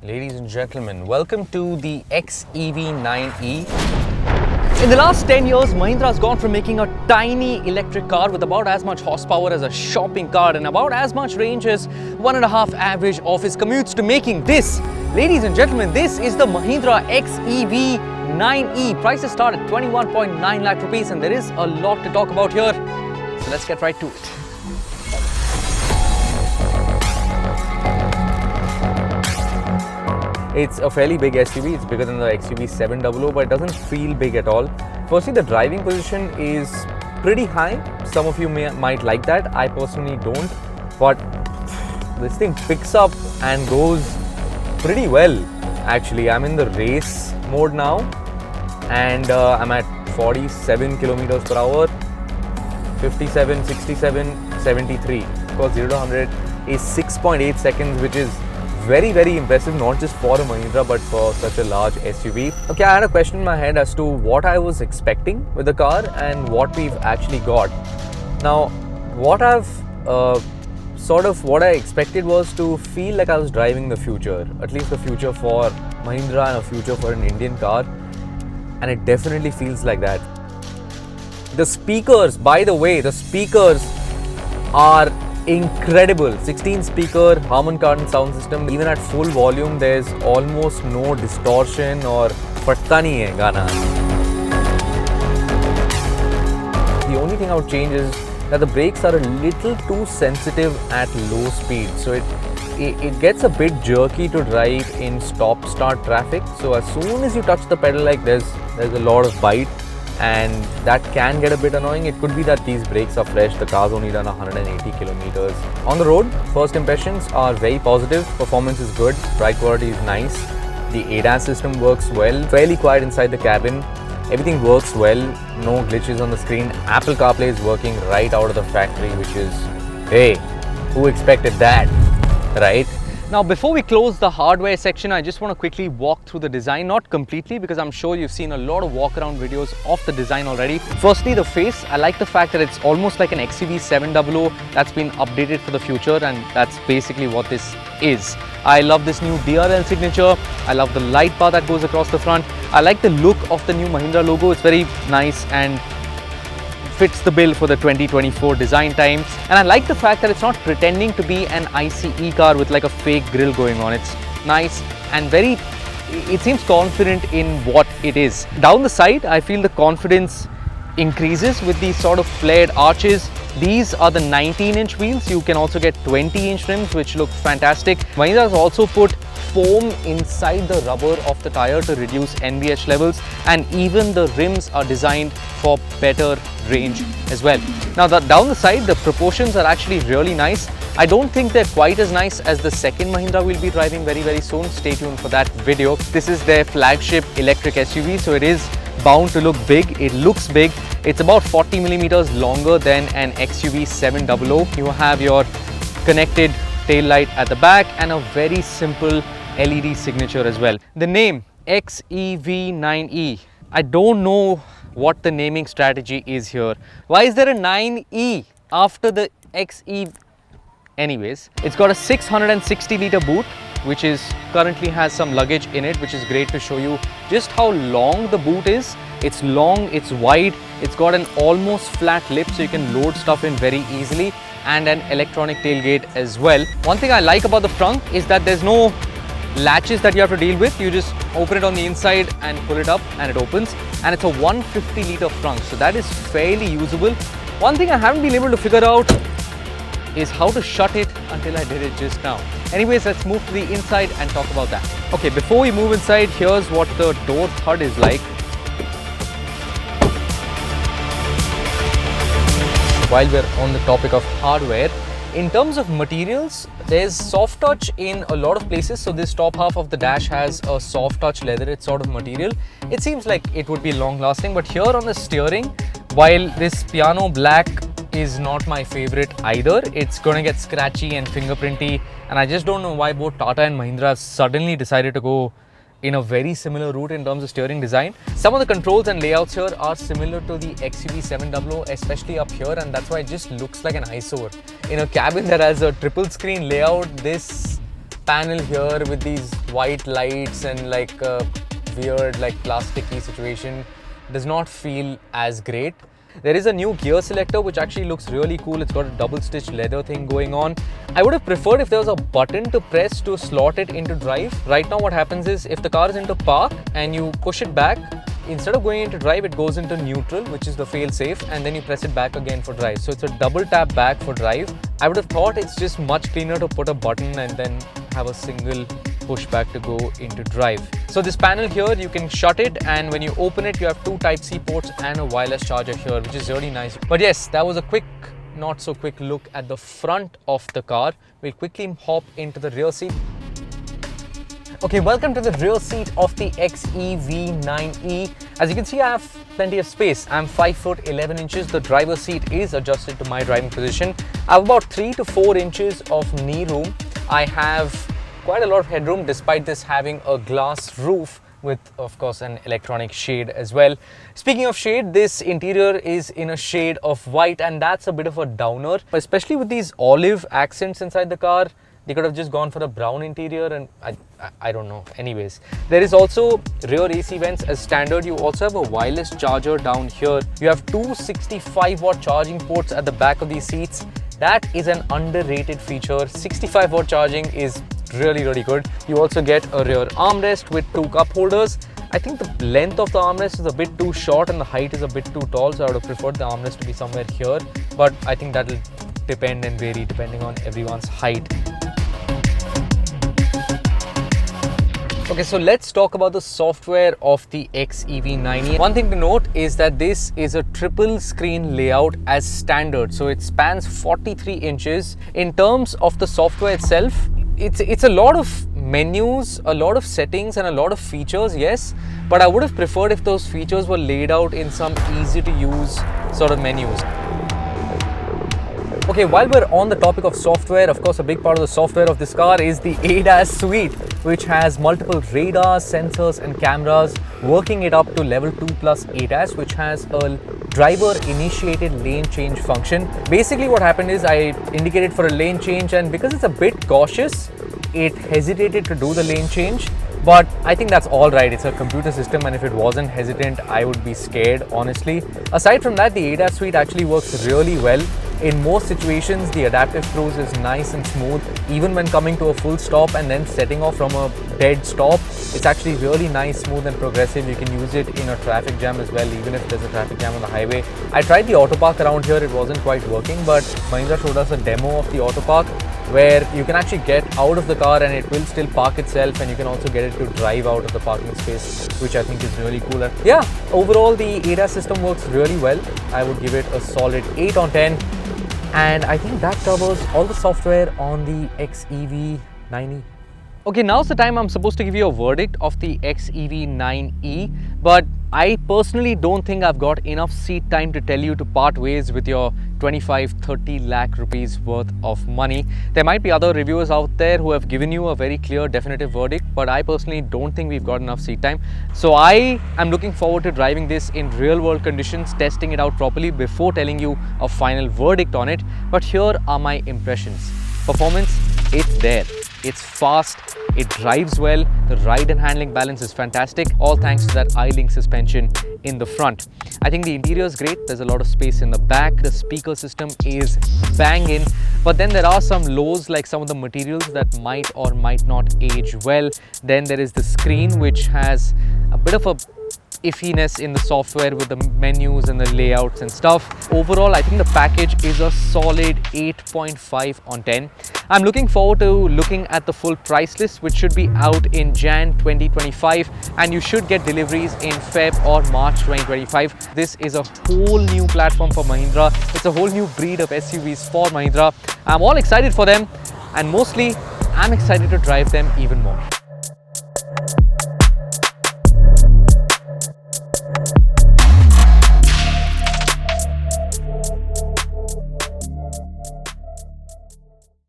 Ladies and gentlemen, welcome to the XEV 9e. In the last 10 years, Mahindra has gone from making a tiny electric car with about as much horsepower as a shopping cart and about as much range as 1.5 average office commutes to making this. Ladies and gentlemen, this is the Mahindra XEV 9e. Prices start at 21.9 lakh rupees and there is a lot to talk about here. So let's get right to it. It's a fairly big SUV, it's bigger than the XUV 700, but it doesn't feel big at all. Firstly, the driving position is pretty high. Some of you might like that, I personally don't. But this thing picks up and goes pretty well, actually. I'm in the race mode now and I'm at 47 kilometers per hour, 57, 67, 73. Of course, 0 to 100 is 6.8 seconds, which is very impressive, not just for a Mahindra but for such a large SUV. Okay, I had a question in my head as to what I was expecting with the car and what we've actually got. Now, what I expected was to feel like I was driving the future, at least the future for Mahindra and a future for an Indian car, and it definitely feels like that. The speakers, by the way, the speakers are incredible. 16 speaker Harman Kardon sound system. Even at full volume there's almost no distortion or fatta nahi hai gana. The only thing I would change is that the brakes are a little too sensitive at low speed, so it gets a bit jerky to drive in stop start traffic. So as soon as you touch the pedal, like there's a lot of bite, and that can get a bit annoying. It could be that these brakes are fresh, the car's only done 180 kilometers. On the road, first impressions are very positive, performance is good, ride quality is nice, the ADAS system works well, fairly quiet inside the cabin, everything works well, no glitches on the screen. Apple CarPlay is working right out of the factory, which is, hey, who expected that, right? Now, before we close the hardware section, I just want to quickly walk through the design, not completely because I'm sure you've seen a lot of walk around videos of the design already. Firstly, the face. I like the fact that it's almost like an XEV 700 that's been updated for the future, and that's basically what this is. I love this new DRL signature. I love the light bar that goes across the front. I like the look of the new Mahindra logo. It's very nice and fits the bill for the 2024 design times, and I like the fact that it's not pretending to be an ICE car with like a fake grille going on. It's nice and it seems confident in what it is. Down the side, I feel the confidence increases with these sort of flared arches. These are the 19-inch wheels. You can also get 20-inch rims, which look fantastic. Mahindra has also put foam inside the rubber of the tire to reduce NVH levels, and even the rims are designed for better range as well. Now, down the side, the proportions are actually really nice. I don't think they're quite as nice as the second Mahindra we'll be driving very soon. Stay tuned for that video. This is their flagship electric SUV, so it is bound to look big. It looks big. It's about 40 millimeters longer than an XUV 700. You have your connected tail light at the back and a very simple LED signature as well. The name XEV 9e. I don't know what the naming strategy is here. Why is there a 9e after the XE? Anyways, it's got a 660 litre boot, which currently has some luggage in it, which is great to show you just how long the boot is. It's long, it's wide, it's got an almost flat lip so you can load stuff in very easily, and an electronic tailgate as well. One thing I like about the frunk is that there's no latches that you have to deal with. You just open it on the inside and pull it up and it opens, and it's a 150 litre frunk, so that is fairly usable. One thing I haven't been able to figure out is how to shut it until I did it just now. Anyways, let's move to the inside and talk about that. Okay, before we move inside, here's what the door thud is like. While we're on the topic of hardware, in terms of materials, there's soft touch in a lot of places. So this top half of the dash has a soft touch leatherette sort of material. It seems like it would be long lasting, but here on the steering, while this piano black is not my favorite either, it's going to get scratchy and fingerprinty, and I just don't know why both Tata and Mahindra suddenly decided to go in a very similar route in terms of steering design. Some of the controls and layouts here are similar to the XUV 700, especially up here, and that's why it just looks like an eyesore. In a cabin that has a triple screen layout, this panel here with these white lights and like a weird like plasticky situation does not feel as great. There is a new gear selector which actually looks really cool. It's got a double stitch leather thing going on. I would have preferred if there was a button to press to slot it into drive. Right now what happens is if the car is into park and you push it back, instead of going into drive, it goes into neutral, which is the fail safe, and then you press it back again for drive. So it's a double tap back for drive. I would have thought it's just much cleaner to put a button and then have a single push back to go into drive. So this panel here, you can shut it, and when you open it, you have two Type-C ports and a wireless charger here, which is really nice. But yes, that was a quick, not so quick look at the front of the car. We'll quickly hop into the rear seat. Okay, welcome to the rear seat of the XEV 9e. As you can see, I have plenty of space. I'm 5 foot 11 inches. The driver's seat is adjusted to my driving position. I have about 3 to 4 inches of knee room. I have quite a lot of headroom despite this having a glass roof with, of course, an electronic shade as well. Speaking of shade, this interior is in a shade of white, and that's a bit of a downer, especially with these olive accents inside the car. They could have just gone for a brown interior, and I don't know. Anyways, there is also rear AC vents as standard. You also have a wireless charger down here. You have two 65-watt charging ports at the back of these seats. That is an underrated feature. 65-watt charging is really good. You also get a rear armrest with two cup holders. I think the length of the armrest is a bit too short and the height is a bit too tall, so I would have preferred the armrest to be somewhere here, but I think that will depend and vary depending on everyone's height. Okay, so let's talk about the software of the XEV 9e. One thing to note is that this is a triple screen layout as standard, so it spans 43 inches. In terms of the software itself, it's a lot of menus, a lot of settings and a lot of features, yes, but I would have preferred if those features were laid out in some easy to use sort of menus. Okay, while we're on the topic of software, of course, a big part of the software of this car is the ADAS suite, which has multiple radars, sensors and cameras, working it up to level 2 plus ADAS, which has a driver initiated lane change function. Basically what happened is I indicated for a lane change, and because it's a bit cautious, it hesitated to do the lane change. But I think that's all right. It's a computer system, and if it wasn't hesitant, I would be scared, honestly. Aside from that, the ADAS suite actually works really well. In most situations, the adaptive cruise is nice and smooth, even when coming to a full stop and then setting off from a dead stop. It's actually really nice, smooth and progressive. You can use it in a traffic jam as well, even if there's a traffic jam on the highway. I tried the auto park around here, it wasn't quite working, but Mahindra showed us a demo of the auto park where you can actually get out of the car and it will still park itself, and you can also get it to drive out of the parking space, which I think is really cool. And yeah, overall the ADAS system works really well. I would give it a solid 8 on 10. And I think that covers all the software on the XEV 9e. Okay, now's the time I'm supposed to give you a verdict of the XEV 9e, but I personally don't think I've got enough seat time to tell you to part ways with your 25-30 lakh rupees worth of money. There might be other reviewers out there who have given you a very clear, definitive verdict, but I personally don't think we've got enough seat time. So I am looking forward to driving this in real world conditions, testing it out properly before telling you a final verdict on it. But here are my impressions. Performance, it's there. It's fast, it drives well, the ride and handling balance is fantastic, all thanks to that I-Link suspension in the front. I think the interior is great, there's a lot of space in the back, the speaker system is banging, but then there are some lows like some of the materials that might or might not age well. Then there is the screen, which has a bit of a iffiness in the software with the menus and the layouts and stuff. Overall, I think the package is a solid 8.5 on 10. I'm looking forward to looking at the full price list, which should be out in Jan 2025, and you should get deliveries in Feb or March 2025. This is a whole new platform for Mahindra. It's a whole new breed of SUVs for Mahindra. I'm all excited for them, and mostly I'm excited to drive them even more.